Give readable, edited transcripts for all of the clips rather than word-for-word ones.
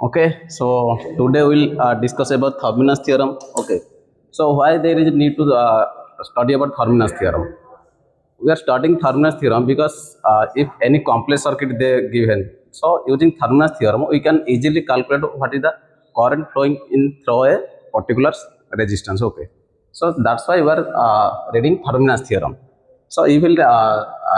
Okay, so today we'll discuss about Thevenins theorem. Okay, so why there is a need to study about Thevenins theorem? We are starting Thevenins theorem because if any complex circuit they given, so using Thevenins theorem we can easily calculate what is the current flowing in through a particular resistance. Okay, so that's why we are reading Thevenins theorem. So you will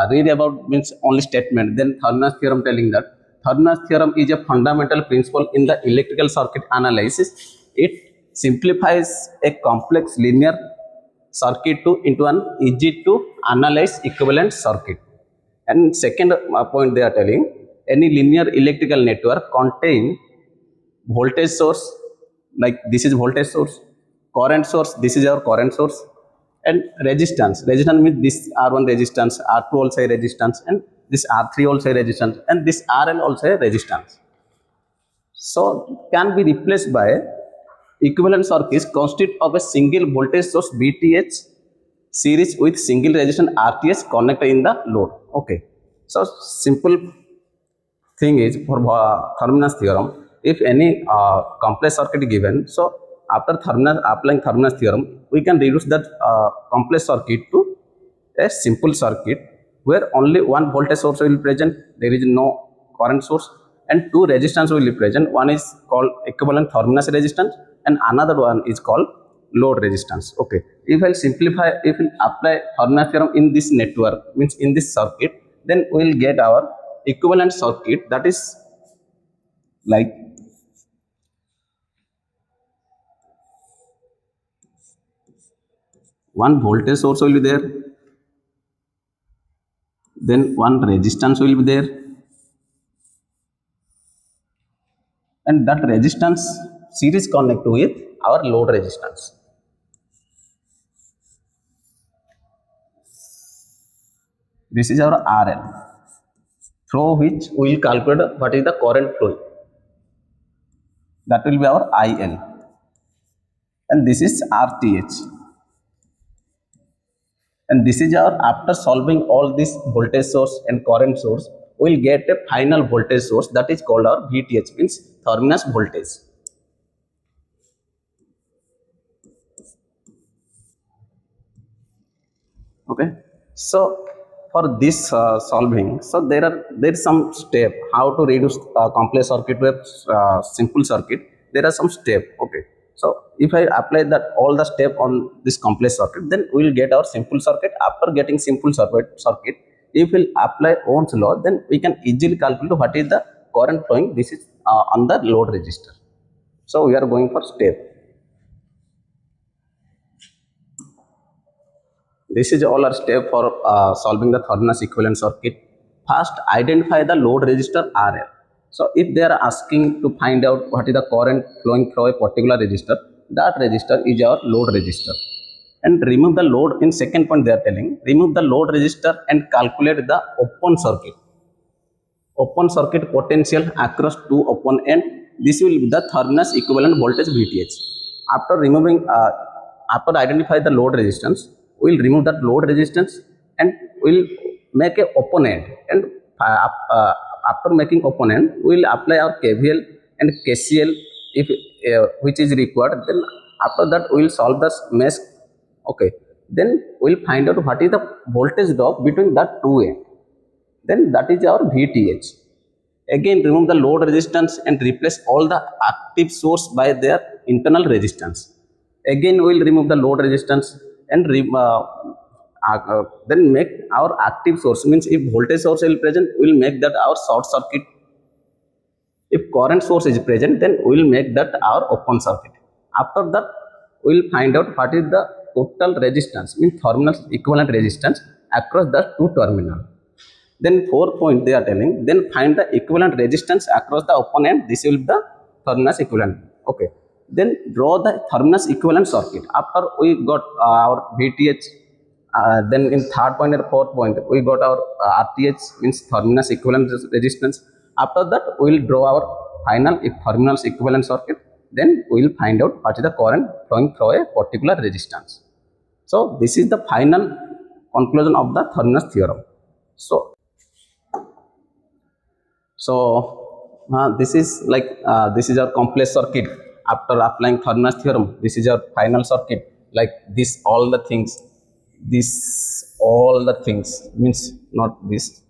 read about means only statement. Then Thevenins theorem telling that Thevenins theorem is a fundamental principle in the electrical circuit analysis. It simplifies a complex linear circuit to into an easy to analyze equivalent circuit. And second point they are telling any linear electrical network contain voltage source, like this is voltage source, current source, this is our current source, and resistance means this R1 resistance, R2 also a resistance, and this R3 also a resistance, and this RL also a resistance. So can be replaced by equivalent circuits consist of a single voltage source VTH series with single resistance RTH connected in the load. Okay, so simple thing is for Thevenins theorem, if any complex circuit given, so after applying Thevenins theorem, we can reduce that complex circuit to a simple circuit where only one voltage source will be present, there is no current source, and two resistance will be present. One is called equivalent Thevenins resistance, and another one is called load resistance. Okay, if I simplify, if we apply Thevenins theorem in this network, means in this circuit, then we will get our equivalent circuit, that is like one voltage source will be there, then one resistance will be there, and that resistance series connect with our load resistance. This is our RL, through which we will calculate what is the current flow. That will be our IL, and this is RTH. And this is our, after solving all this voltage source and current source, we will get a final voltage source, that is called our VTH, means Thevenins voltage. Okay, so for this solving, so there is some step how to reduce complex circuit to a simple circuit. There are some step. Okay, so if I apply that all the step on this complex circuit, then we will get our simple circuit. After getting simple circuit, if we apply Ohm's law, then we can easily calculate what is the current flowing. This is on the load resistor. So we are going for step. This is all our step for solving the Thevenins equivalent circuit. First, identify the load resistor RL. So if they are asking to find out what is the current flowing through a particular resistor, that resistor is our load resistor. And remove the load, in second point they are telling, remove the load resistor and calculate the open circuit potential across two open end. This will be the Thevenins equivalent voltage VTH. After removing, after identify the load resistance, we will remove that load resistance and we will make a open end. And after making open end, we will apply our KVL and KCL if which is required. Then after that, we will solve the mesh. Okay, then we will find out what is the voltage drop between that two ends. Then that is our VTH. Again, remove the load resistance and replace all the active source by their internal resistance. Again, we will remove the load resistance and then make our active source, means if voltage source is present, we will make that our short circuit. If current source is present, then we will make that our open circuit. After that, we will find out what is the total resistance, means Thevenins equivalent resistance across the two terminals. Then 4 point they are telling, then find the equivalent resistance across the open end. This will be the Thevenins equivalent. Okay, then draw the Thevenins equivalent circuit. After we got our VTH, then in third point and fourth point we got our RTH, means Thevenins equivalent resistance. After that we will draw our final Thevenins equivalent circuit. Then we will find out what is the current flowing through a particular resistance. So this is the final conclusion of the Thevenins theorem. So This is like this is our complex circuit. After applying Thevenins theorem, this is our final circuit. Like this, all the things. This all the things means not this.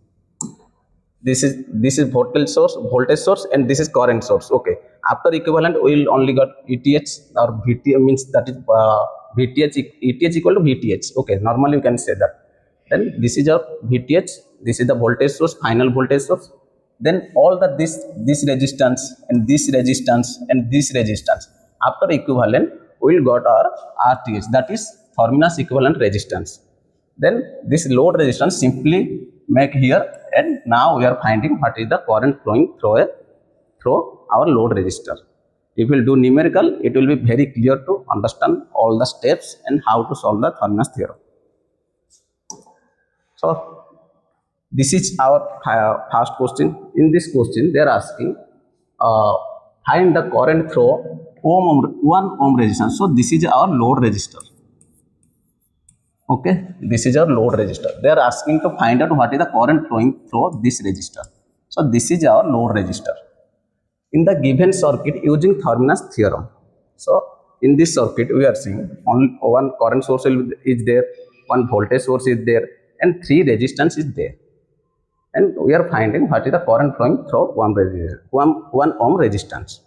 This is voltage source, and this is current source. Okay. After equivalent, we will only got ETH or VTH, means that is VTH ETH equal to VTH. Okay. Normally you can say that. Then this is your VTH. This is the voltage source, final voltage source. Then all the this resistance and this resistance and this resistance. After equivalent, we will got our RTH, that is Thevenins equivalent resistance. Then this load resistance simply make here, and now we are finding what is the current flowing through our load resistor. If we will do numerical, it will be very clear to understand all the steps and how to solve the Thevenins theorem. So this is our first question. In this question, they are asking find the current through 1 ohm resistance. So this is our load resistor. Okay, this is our load resistor. They are asking to find out what is the current flowing through this resistor. So this is our load resistor. In the given circuit using Thevenins theorem. So in this circuit, we are seeing only one current source is there, one voltage source is there, and 3 resistance is there. And we are finding what is the current flowing through 1 ohm resistance.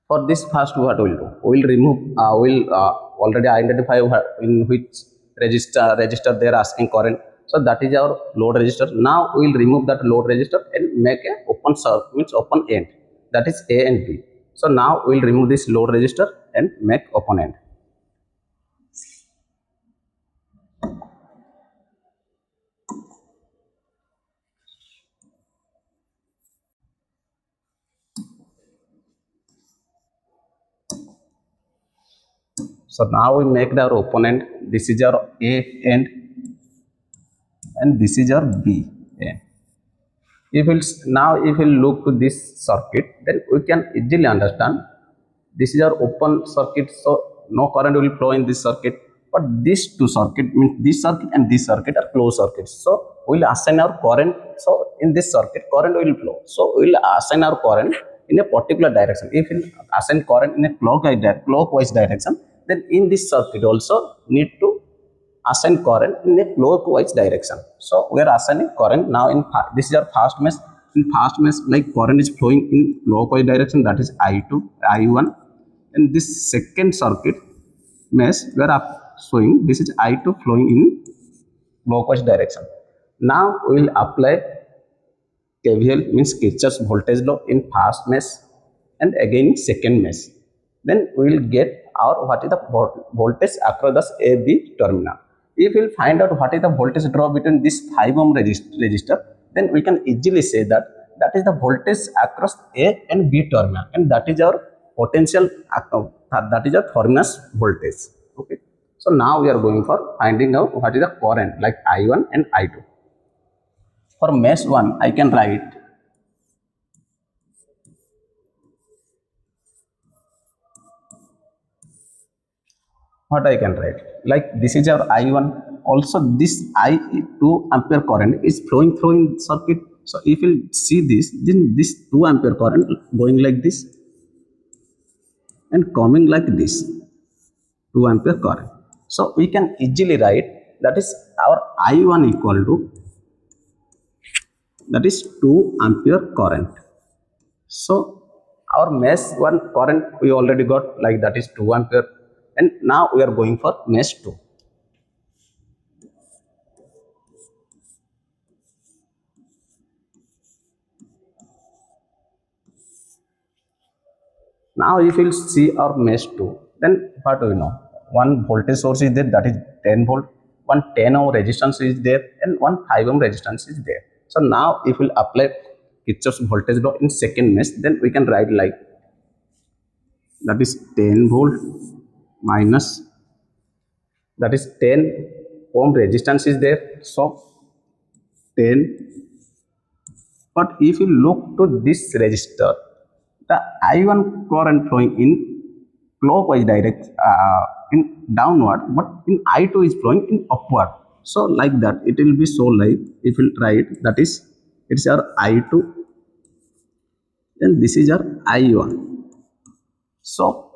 For this, first what we will do? We will remove. We will already identify in which register they are asking current. So that is our load resistor. Now we will remove that load resistor and make a open circuit, means open end. That is A and B. So now we will remove this load resistor and make open end. So now we make our open end. This is our A end, and this is our B end. If we look to this circuit, then we can easily understand this is our open circuit, so no current will flow in this circuit. But these two circuit, means this circuit and this circuit, are closed circuits. So we will assign our current. So in this circuit, current will flow. So we will assign our current in a particular direction. If we assign current in a clockwise direction, then in this circuit also need to assign current in a clockwise direction. So we are assigning current now in this is our first mesh. In first mesh, like current is flowing in clockwise direction, that is I2, I1. And this second circuit mesh, we are showing this is I2 flowing in clockwise direction. Now we will apply KVL, means Kirchhoff's voltage law, in first mesh and again in second mesh. Then we will get our what is the voltage across the AB terminal. If we will find out what is the voltage drop between this 5 ohm resistor, then we can easily say that that is the voltage across A and B terminal, and that is our potential, that is our Thevenins voltage. Okay. So now we are going for finding out what is the current, like I1 and I2. For mesh 1, I can write what I can write, like this is our I1. Also this I2 ampere current is flowing through in circuit. So if you see this, then this 2 ampere current going like this and coming like this, 2 ampere current. So we can easily write that is our I1 equal to, that is 2 ampere current. So our mesh 1 current we already got, like that is 2 ampere. And now we are going for mesh 2. Now if you will see our mesh 2, then what do we know? One voltage source is there, that is 10 volt. One 10 ohm resistance is there, and one 5 ohm resistance is there. So now if we will apply Kirchhoff's voltage law in second mesh, then we can write like that is 10 volt minus, that is 10 ohm resistance is there, so 10. But if you look to this resistor, the I1 current flowing in clockwise direct, in downward, but in I2 is flowing in upward. So like that it will be so, like if you write that is, it's our I2 then this is your I1. So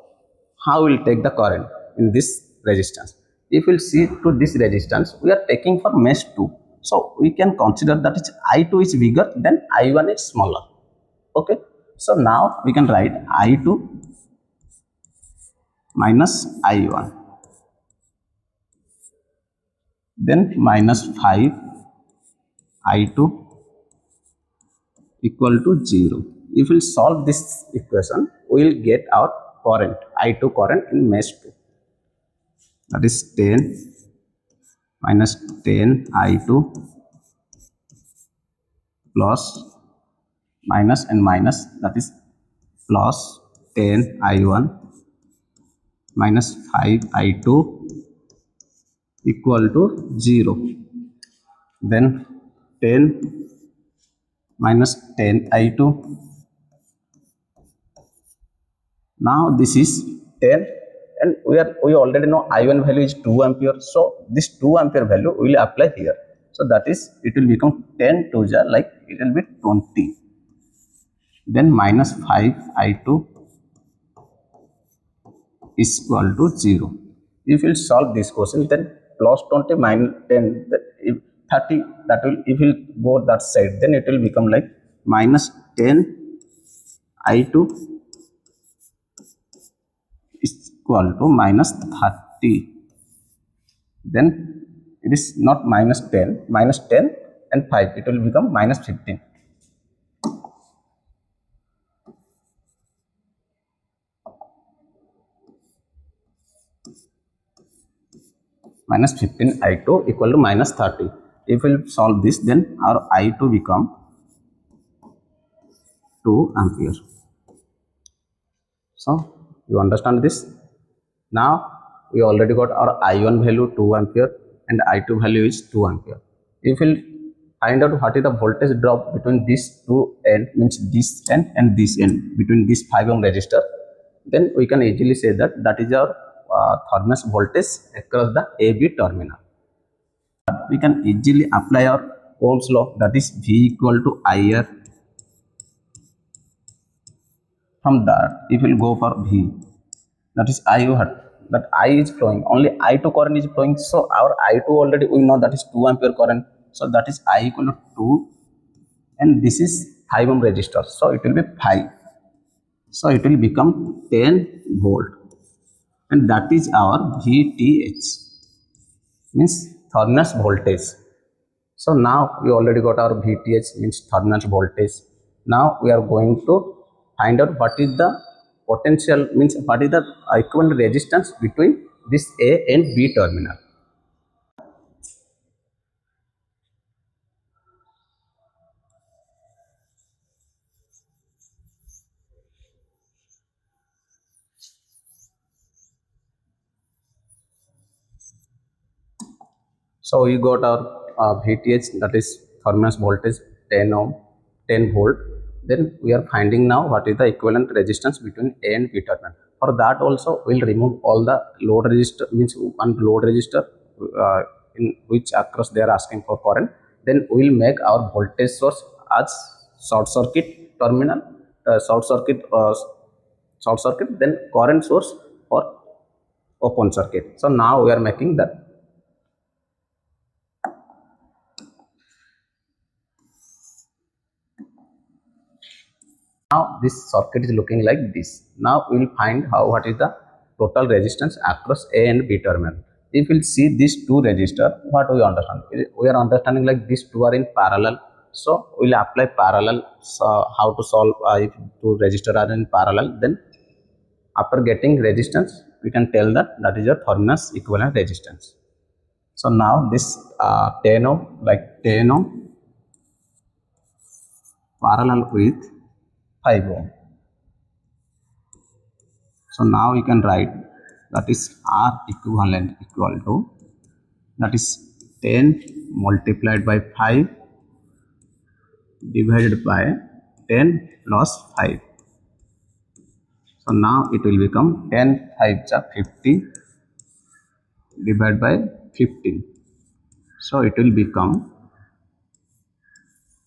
how will take the current in this resistance? If we'll see to this resistance, we are taking for mesh 2. So we can consider that is I2 is bigger than I1 is smaller. Okay. So now we can write I2 minus I1. Then minus 5 I2 equal to 0. If we solve this equation, we will get our current, I2 current in mesh 2. That is 10 minus 10 I2 plus minus and minus, that is plus 10 I1 minus 5 I2 equal to 0. Then 10 minus 10 I2. Now this is 10, and we already know I1 value is 2 ampere. So this 2 ampere value we will apply here. So that is, it will become 10 to the, like it will be 20. Then minus 5 I2 is equal to 0. If we solve this question, then plus 20 minus 10, that if 30, that will, if we go that side, then it will become like minus 10 I2 is equal to minus 30. Then it is not minus 10, minus 10 and 5, it will become minus 15. Minus 15 I2 equal to minus 30. If we solve this, then our I2 become 2 ampere. So you understand this? Now we already got our I1 value 2 ampere and I2 value is 2 ampere. If we find out what is the voltage drop between these two end, means this end and this end, between this 5 ohm resistor, then we can easily say that that is our Thevenins voltage across the AB terminal. We can easily apply our Ohm's law, that is V equal to IR. From that, if we will go for V, that is I hat, that I is flowing, only I2 current is flowing. So our I2 already we know that is 2 ampere current. So that is I equal to 2, and this is 5 ohm resistor. So it will be 5. So it will become 10 volt, and that is our VTH, means Thevenins voltage. So now we already got our VTH, means Thevenins voltage. Now we are going to find out what is the potential, means what is the equivalent resistance between this A and B terminal. So we got our VTH, that is Thevenins voltage 10 ohm, 10 volt. Then we are finding now what is the equivalent resistance between A and B terminal. For that also we will remove all the load resistor, means one load resistor in which across they are asking for current. Then we will make our voltage source as short circuit terminal, short circuit, then current source for open circuit. So now we are making that. Now this circuit is looking like this. Now we will find what is the total resistance across A and B terminal. If we will see these two resistors, what we understand? We are understanding like these two are in parallel. So we will apply parallel. So how to solve if two resistors are in parallel? Then after getting resistance, we can tell that that is your Thevenins equivalent resistance. So now this 10 ohm, like 10 ohm parallel with 5 ohm. So now we can write that is R equivalent equal to, that is 10 multiplied by 5 divided by 10 plus 5. So now it will become 10 5 50 divided by 15. So it will become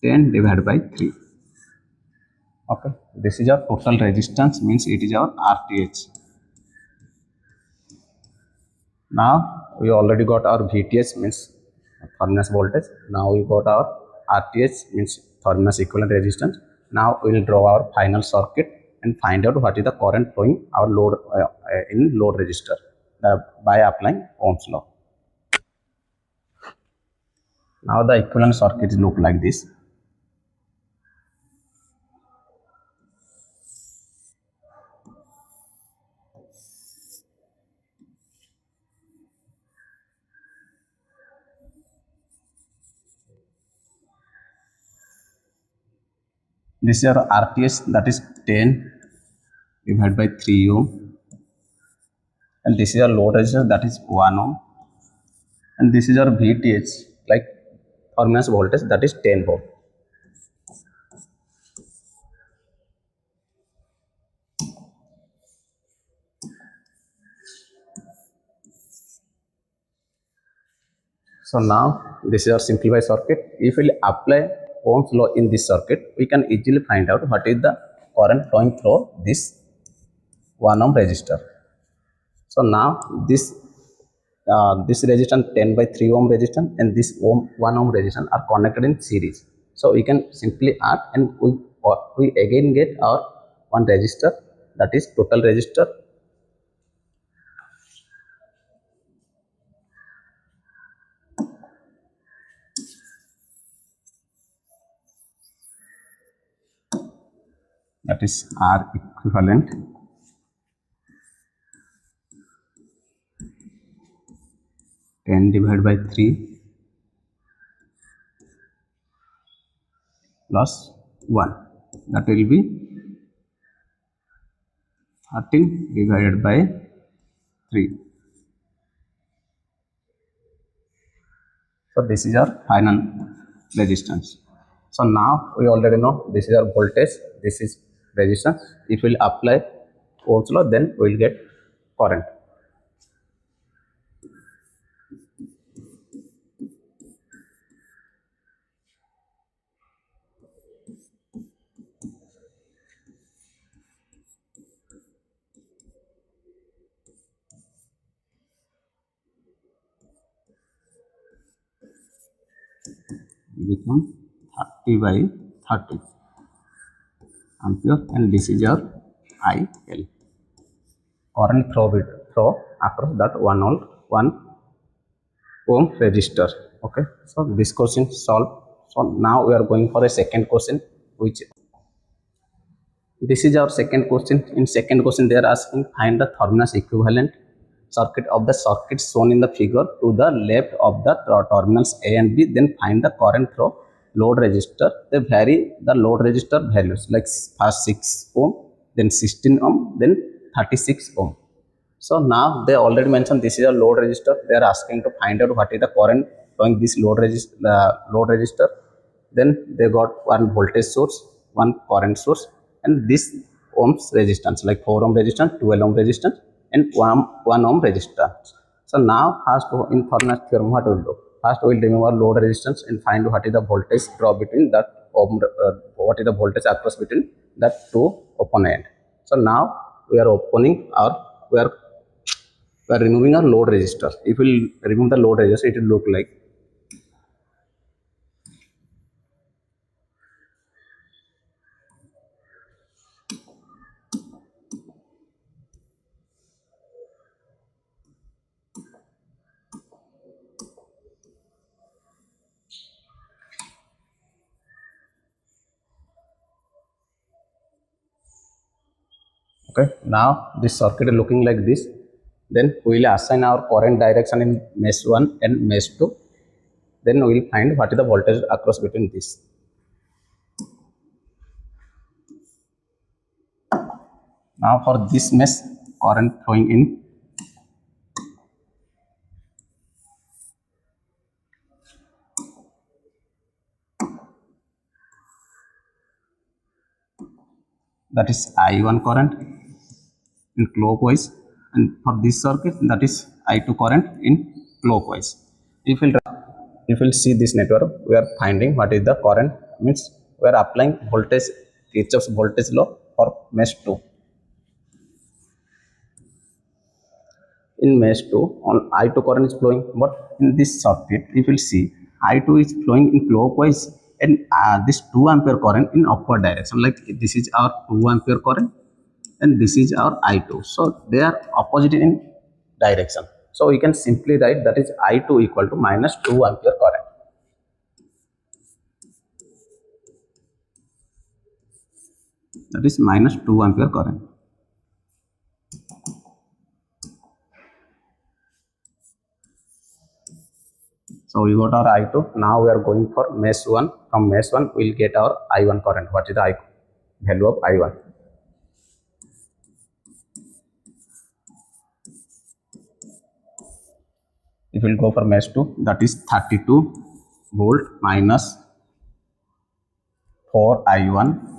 10 divided by 3. Okay, this is our total resistance, means it is our RTH. Now we already got our VTH, means Thevenins voltage. Now we got our RTH, means Thevenins equivalent resistance. Now we will draw our final circuit and find out what is the current flowing our load in load resistor by applying Ohm's law. Now the equivalent circuit look like this. This is our RTH, that is 10 divided by 3 ohm, and this is our load resistance, that is 1 ohm, and this is our VTH, like Thevenins voltage, that is 10 volt. So now this is our simplified circuit. If we apply Ohm's law in this circuit, we can easily find out what is the current flowing through this 1 ohm resistor. So now this resistance 10 by 3 ohm resistance and this 1 ohm resistance are connected in series. So we can simply add, and we again get our one resistor, that is total resistor. That is R equivalent. Ten divided by 3 plus 1, that will be 13 divided by 3. So this is our final resistance. So now we already know this is our voltage, this is resistance. If we will apply Ohm's law, then we will get current. Become 30 by 30 ampere, and this is your IL. Current throw across that 1 ohm resistor. Okay, so this question solved. So now we are going for a second question, which this is our second question. In second question, they are asking find the Thevenins equivalent circuit of the circuit shown in the figure to the left of the terminals A and B. Then find the current through load resistor. They vary the load resistor values, like first 6 ohm, then 16 ohm, then 36 ohm. So now they already mentioned this is a load resistor. They are asking to find out what is the current flowing this load resistor. Then they got one voltage source, one current source, and this ohms resistance, like 4 ohm resistance, 12 ohm resistance, and 1 ohm resistance. So now first in Thevenins theorem, what we will do? First we will remove load resistance and find what is the voltage drop between that what is the voltage across between that two opponent. So now we are opening our we are removing our load resistor. If we remove the load resistor, it will look like okay. Now this circuit is looking like this. Then we will assign our current direction in mesh 1 and mesh 2. Then we will find what is the voltage across between this. Now for this mesh, current flowing in, that is I1 current in clockwise, and for this circuit, that is I2 current in clockwise. If we'll see this network, we are finding what is the current, means we are applying voltage Kirchhoff's voltage law for mesh 2. In mesh 2, on I2 current is flowing, but in this circuit if you see I2 is flowing in clockwise and this 2 ampere current in upward direction, like this is our 2 ampere current and this is our I2, so they are opposite in direction. So we can simply write that is I2 equal to minus 2 ampere current. That is minus 2 ampere current. So we got our I2. Now we are going for mesh 1. From mesh 1 we will get our I1 current. What is the value of I1? If we will go for mesh 2, that is 32 volt minus 4 I1.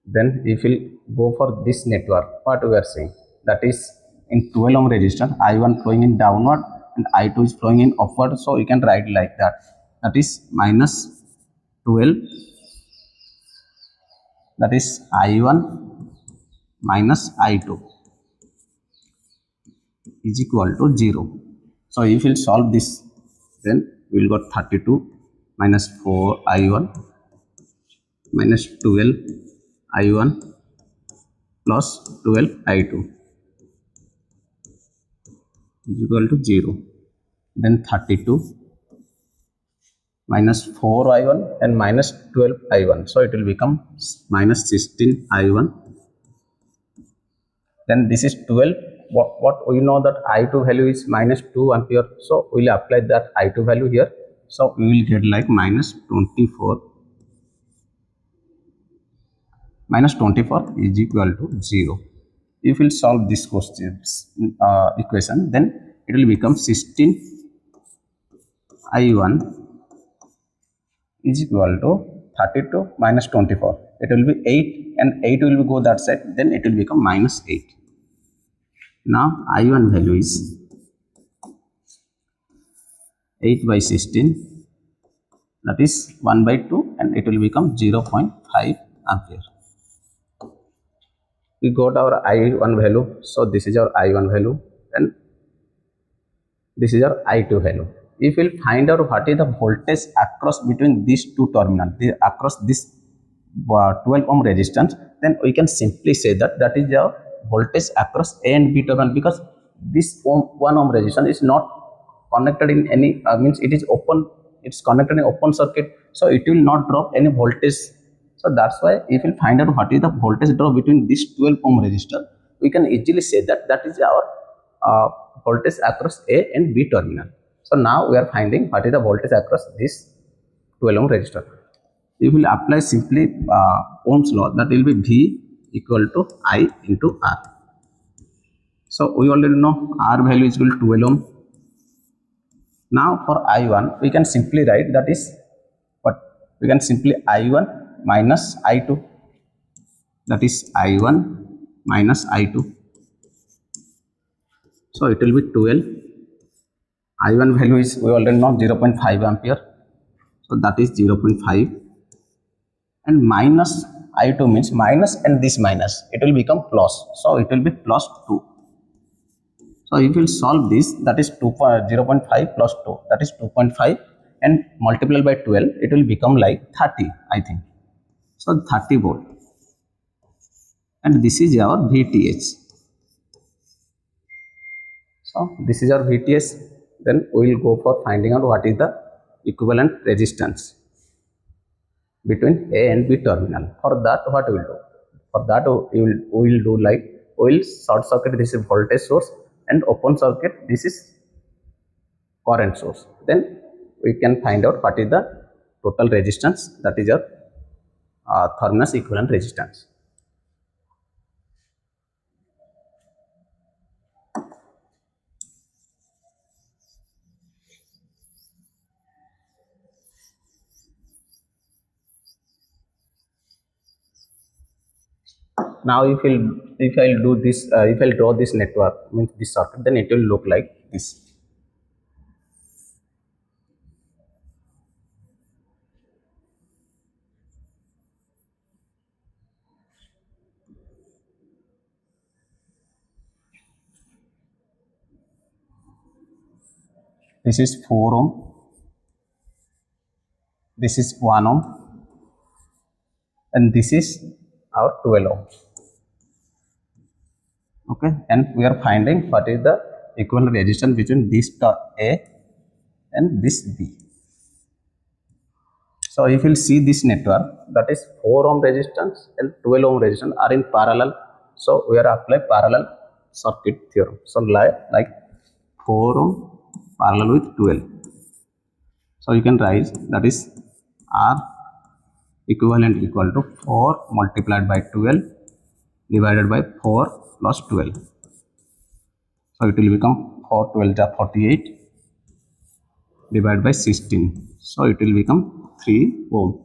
Then if we go for this network, what we are saying, that is in 12 ohm resistance, I1 flowing in downward and I2 is flowing in upward. So you can write like that. That is minus 12. That is I1 minus I2 is equal to 0. So if we solve this, then we will got 32 minus 4 I1 minus 12 I1 plus 12 I2 is equal to 0. Then 32 minus 4 I1 and minus 12 I1. So it will become minus 16 I1. Then this is 12. What we know that I2 value is minus 2 ampere. So we will apply that I2 value here. So we will get like minus 24. Minus 24 is equal to 0. If we will solve this equation, then it will become 16 I1 is equal to 32 minus 24. It will be 8 and 8 will go that side. Then it will become minus 8. Now I1 value is 8 by 16, that is 1 by 2, and it will become 0.5 ampere. We got our I1 value. So this is our I1 value and this is our I2 value. If we will find out what is the voltage across between these two terminals, across this 12 ohm resistance, then we can simply say that that is the voltage across A and B terminal, because this 1 ohm resistance is not connected in any means it is open, it's connected in open circuit, so it will not drop any voltage. So that's why if we find out what is the voltage drop between this 12 ohm resistor, we can easily say that that is our voltage across A and B terminal. So now we are finding what is the voltage across this 12 ohm resistor. If we will apply simply Ohm's law, that will be V equal to I into R. So we already know R value is equal to 12 ohm. Now for I1 we can simply write that is what, we can simply I1 minus I2, that is I1 minus I2. So it will be 12. I1 value is, we already know, 0.5 ampere. So that is 0.5. And minus I2 means minus and this minus, it will become plus. So it will be plus 2. So if you will solve this, that is 0.5 plus 2, that is 2.5, and multiply by 12, it will become like 30, I think. So 30 volt. And this is our VTH. So this is our VTH. Then we will go for finding out what is the equivalent resistance between A and B terminal. For that, what we will do? For that, we will do like, we will short circuit this is voltage source and open circuit this is current source. Then we can find out what is the total resistance, that is your Thevenins equivalent resistance. Now if I'll do this, if I'll draw this network, means this circuit, then it will look like this. this is 4 ohm, this is 1 ohm, and this is our 12 ohm. Okay, and we are finding what is the equivalent resistance between this A and this B. So if you see this network, that is 4 ohm resistance and 12 ohm resistance are in parallel. So we are apply parallel circuit theorem. So like 4 ohm parallel with 12. So you can write that is R equivalent equal to 4 multiplied by 12 divided by 4 plus 12. So it will become 4 12 is 48 divided by 16. So it will become 3 ohm.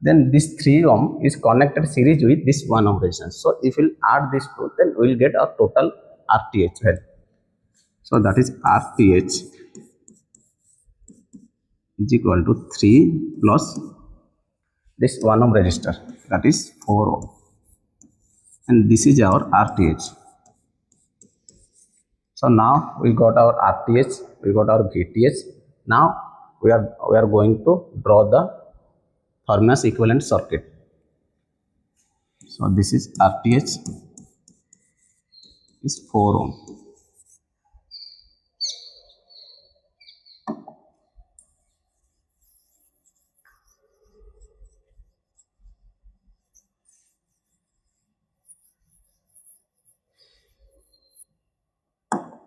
Then this 3 ohm is connected series with this 1 ohm resistance. So if we add these two, then we will get a total RTH value. So that is RTH is equal to 3 plus this 1 ohm resistor, that is 4 ohm, and this is our RTH. So now we got our RTH, we got our VTH. Now we are going to draw the Thevenins equivalent circuit. So this is RTH is 4 ohm.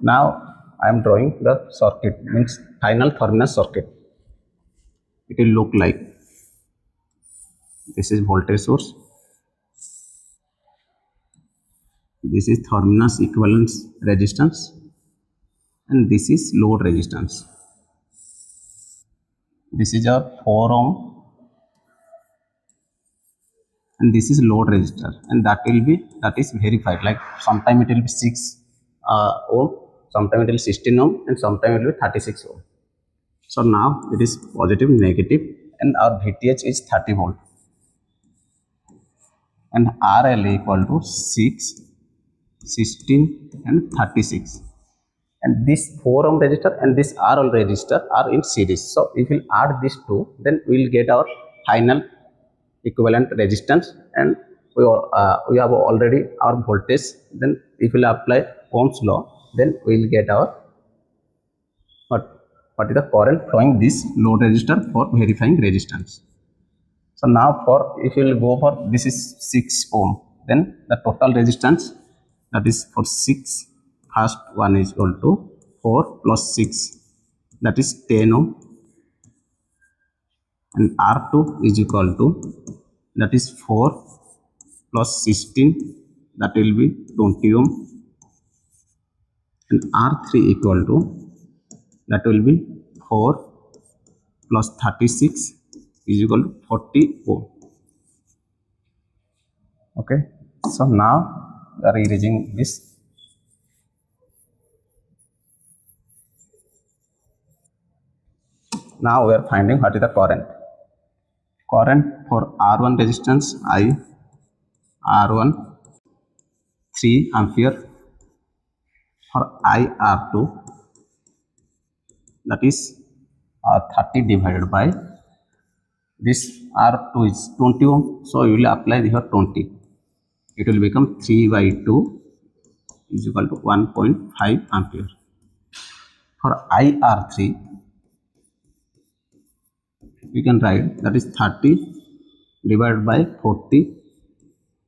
Now I am drawing the circuit, means final Thevenins circuit. It will look like this is voltage source, this is Thevenins equivalent resistance, and this is load resistance. This is our 4 ohm and this is load resistor, and that is verified, like sometime it will be 6 ohm, sometime it will be 16 ohm, and sometime it will be 36 ohm. So now it is positive, negative, and our VTH is 30 volt, and RL equal to 6, 16 and 36, and this 4 ohm resistor and this RL resistor are in series. So if we add these two, then we will get our final equivalent resistance, and we have already our voltage. Then if we apply Ohm's law, then we will get our what is the current flowing this load resistor for verifying resistance. So now for if you will go for this is 6 ohm, then the total resistance, that is for 6, first one is equal to 4 plus 6, that is 10 ohm, and R2 is equal to, that is 4 plus 16, that will be 20 ohm, and R3 equal to, that will be 4 plus 36 is equal to 40 ohm. Okay, so now we are erasing this. Now we are finding what is the current. Current for R1 resistance I, R1 3 ampere, for IR2, that is 30 divided by this R2 is 20 ohm, so you will apply here 20, it will become 3 by 2 is equal to 1.5 ampere. For IR3 we can write that is 30 divided by 40,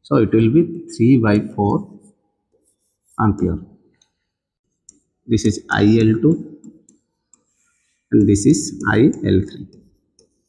so it will be 3 by 4 ampere. This is IL2 and this is IL3.